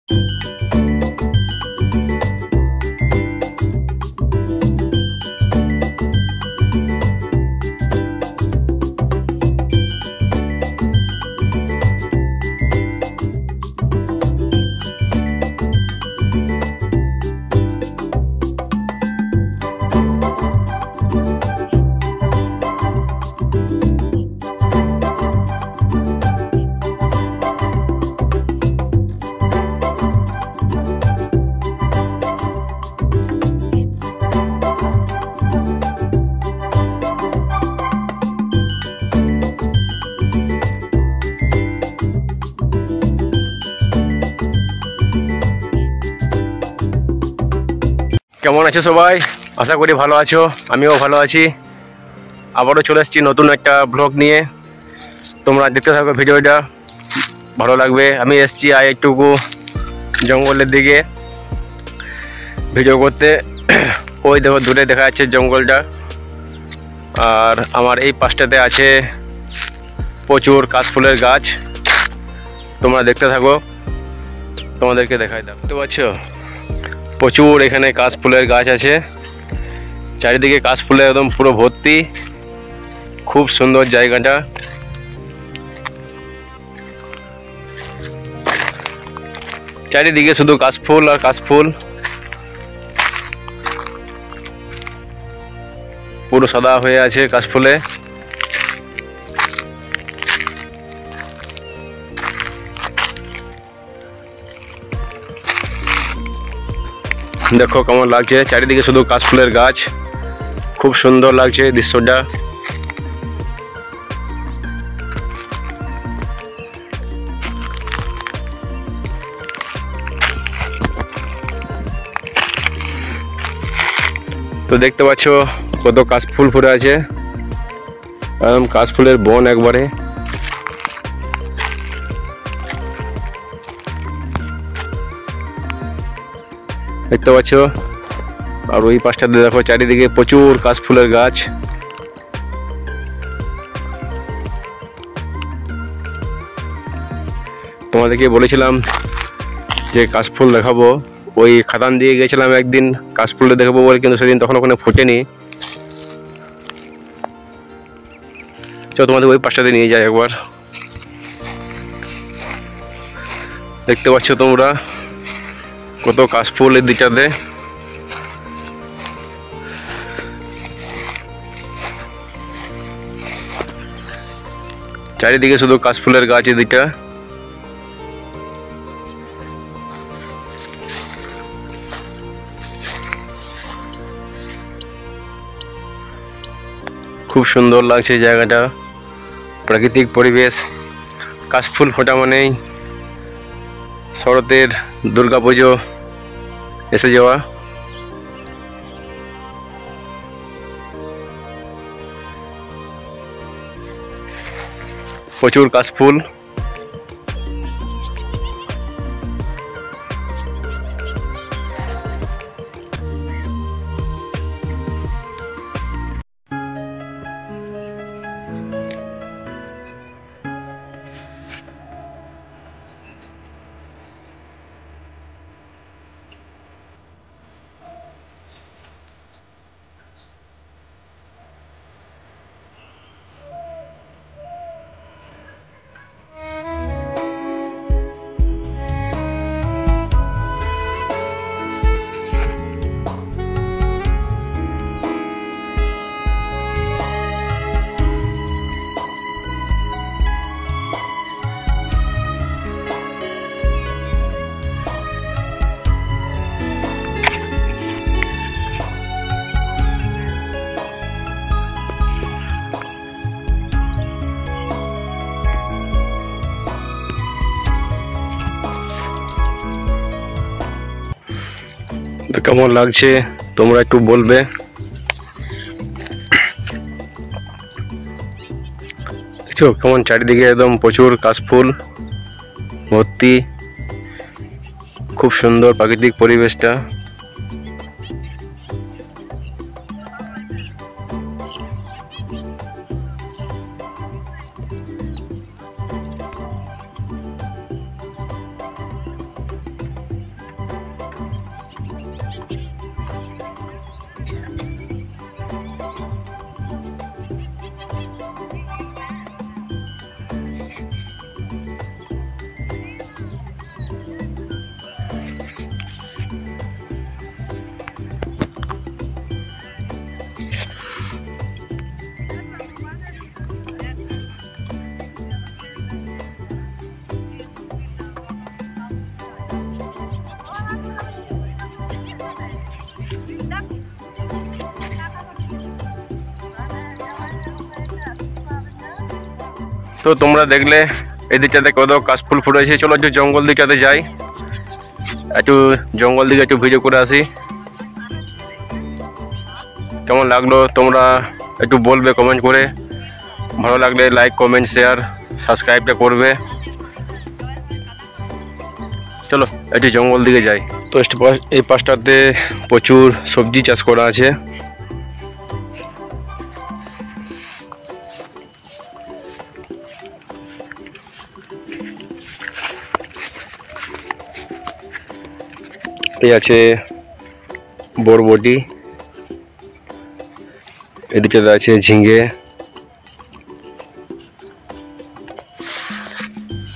কেমন আছো সবাই? আশা করি ভালো আছো, আমিও ভালো আছি। আবারও চলে এসেছি নতুন একটা ব্লগ নিয়ে। তোমরা দেখতে থাকো ভিডিওটা, ভালো লাগবে। আমি এসেছি একটুকু জঙ্গলের দিকে ভিডিও করতে। ওই দেখো দূরে দেখা যাচ্ছে জঙ্গলটা, আর আমার এই পাশটাতে আছে প্রচুর কাশফুলের গাছ। তোমরা দেখতে থাকো, তোমাদেরকে দেখাই দাও। দেখতে পাচ্ছ প্রচুর এখানে কাশফুলের গাছ আছে, চারিদিকে কাশফুলে একদম পুরো ভর্তি। খুব সুন্দর জায়গাটা। চারিদিকে শুধু কাশফুল আর কাশফুল, পুরো সাদা হয়ে আছে কাশফুলে। দেখো কেমন লাগছে, চারিদিকে শুধু কাশফুলের গাছ। খুব সুন্দর লাগছে দৃশ্যটা। তো দেখতে পাচ্ছ কত কাশফুল ফুটে আছে, একদম কাশফুলের বন একবারে। দেখতে পাচ্ছ, আর ওই পাশটাতে দেখো চারিদিকে প্রচুর কাশফুলের গাছ। তোমাদেরকে বলেছিলাম যে কাশফুল দেখাবো, ওই খাদান দিয়ে গেছিলাম একদিন কাশফুলটা দেখাবো বলে, কিন্তু সেদিন তখন ওখানে ফোটেনি। চলো তোমাদের ওই পাশটাতে নিয়ে যাই একবার। দেখতে পাচ্ছ তোমরা কত কাশফুল এই দিকটাতে। চারিদিকে শুধু কাশফুলের গাছ এদিকটা। খুব সুন্দর লাগছে জায়গাটা, প্রাকৃতিক পরিবেশ। কাশফুল ফোটা মানেই শরতের দুর্গাপুজো এসে যাওয়া। প্রচুর কাশফুল। তো কেমন লাগছে তোমরা একটু বলবে। দেখছো কেমন চারিদিকে একদম প্রচুর কাশফুল ভর্তি। খুব সুন্দর প্রাকৃতিক পরিবেশটা। তো তোমরা দেখলে এই দিকটাতে কত কাশফুল ফুটেছে। চলো একটু জঙ্গল দিকটাতে যাই, একটু জঙ্গল দিকে একটু ভিডিও করে আসি। কেমন লাগলো তোমরা একটু বলবে কমেন্ট করে। ভালো লাগলে লাইক কমেন্ট শেয়ার সাবস্ক্রাইবটা করবে। চলো একটু জঙ্গল দিকে যাই। তো এই পাশটাতে প্রচুর সবজি চাষ করা আছে। এই আছে বরবটি, এদিকে আছে ঝিঙে।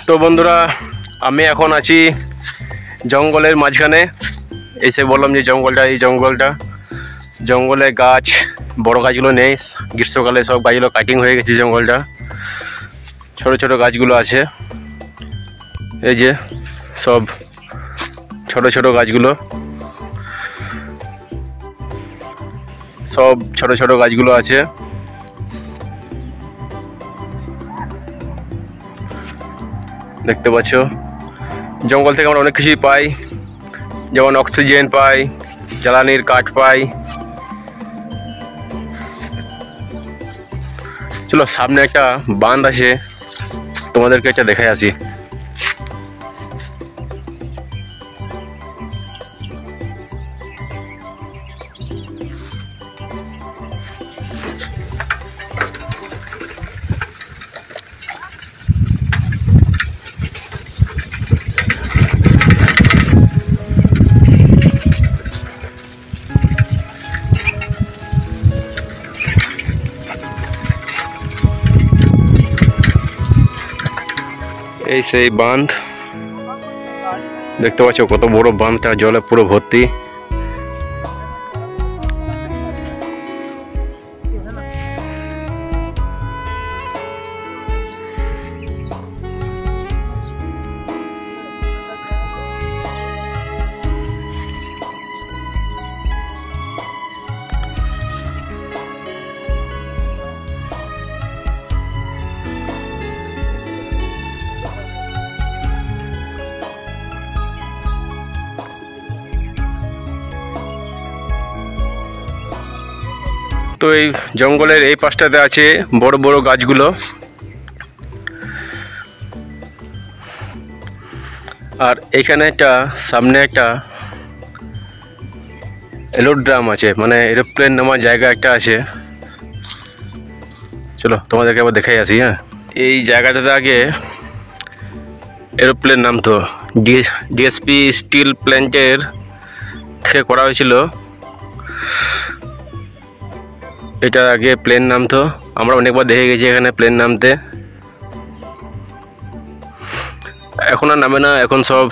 তো বন্ধুরা আমি এখন আছি জঙ্গলের মাঝখানে। এসে বললাম যে এই জঙ্গলে গাছ, বড় গাছগুলো নেই, গ্রীষ্মকালে সব গাছগুলো কাটিং হয়ে গেছে। জঙ্গলটা ছোট ছোট গাছগুলো আছে, এই যে সব ছোট ছোট গাছগুলো, সব ছোট ছোট গাছগুলো আছে। দেখতে পাচ্ছ জঙ্গল থেকে আমরা অনেক কিছুই পাই, যেমন অক্সিজেন পাই, জ্বালানির কাঠ পাই। চলো সামনে একটা বাঁধ আছে, তোমাদেরকে একটা দেখে আসি। এই সেই বাঁধ, দেখতে পাচ্ছ কত বড় বাঁধটা, জলে পুরো ভর্তি। তো এই জঙ্গলের এই পাশটাতে আছে বড় বড় গাছগুলো, আর এখানে সামনে একটা এরোড্রোম আছে, মানে এরোপ্লেন নামার জায়গা একটা আছে। চলো তোমাদেরকে আবার দেখাই আসি। হ্যাঁ, এই জায়গাটাতে আগে এরোপ্লেন নামতো, ডিএসপি স্টিল প্ল্যান্টের থেকে করা হয়েছিল। এটা আগে প্লেন নামতো, আমরা অনেকবার দেখে গেছি এখানে প্লেন নামতে। এখন আর নামে না, এখন সব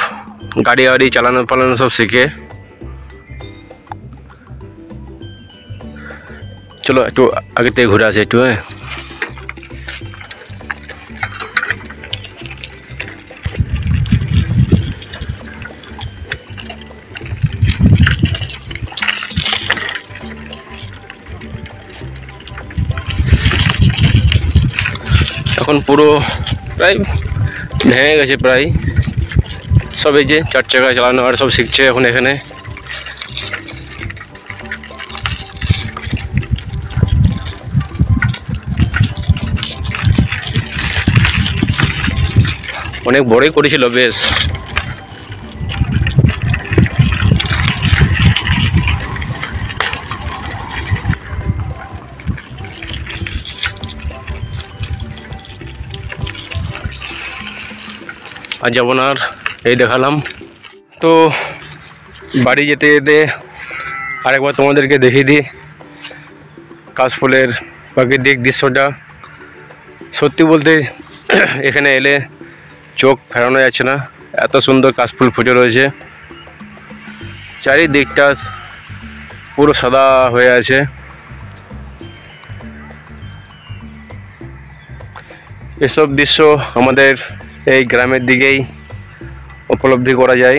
গাড়ি চালানো সব শিখে। চলো একটু আগে থেকে ঘুরে আসি একটু। হ্যাঁ, এখন পুরো প্রায় ভেঙে গেছে প্রায় সব। এই যে 4 চাকা চালানো আর সব শিখছে এখন এখানে। অনেক বড়ই করেছিল বেশ। আর যাবো না, আর এই দেখালাম। তো বাড়ি যেতে যেতে আরেকবার তোমাদেরকে দেখিয়ে দিই কাশফুলের প্রাকৃতিক দৃশ্যটা। সত্যি বলতে এখানে এলে চোখ ফেরানো যাচ্ছে না, এত সুন্দর কাশফুল ফুটে রয়েছে। চারিদিকটা পুরো সাদা হয়ে আছে। এসব দৃশ্য আমাদের এই গ্রামের দিকেই উপলব্ধি করা যায়।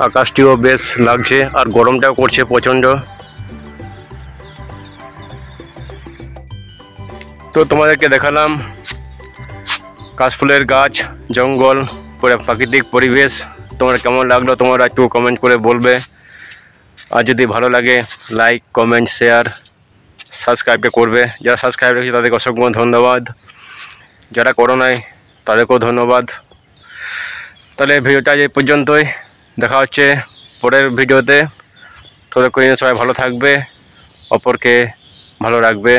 আকাশটিও বেশ লাগছে, আর গরমটাও করছে প্রচণ্ড। তো তোমাদেরকে দেখালাম কাশফুলের গাছ, জঙ্গল, পুরো প্রাকৃতিক পরিবেশ। তোমার কেমন লাগলো তোমরা একটু কমেন্ট করে বলবে। আর যদি ভালো লাগে লাইক, কমেন্ট, শেয়ার, সাবস্ক্রাইবটা করবে। যারা সাবস্ক্রাইব রেখেছে তাদেরকে অসংখ্য ধন্যবাদ, যারা করো নাই তাদেরকেও ধন্যবাদ। তাহলে ভিডিওটা এই পর্যন্তই, দেখা হচ্ছে পরের ভিডিওতে। ততক্ষণ সবাই ভালো থাকবে, অপরকে ভালো রাখবে।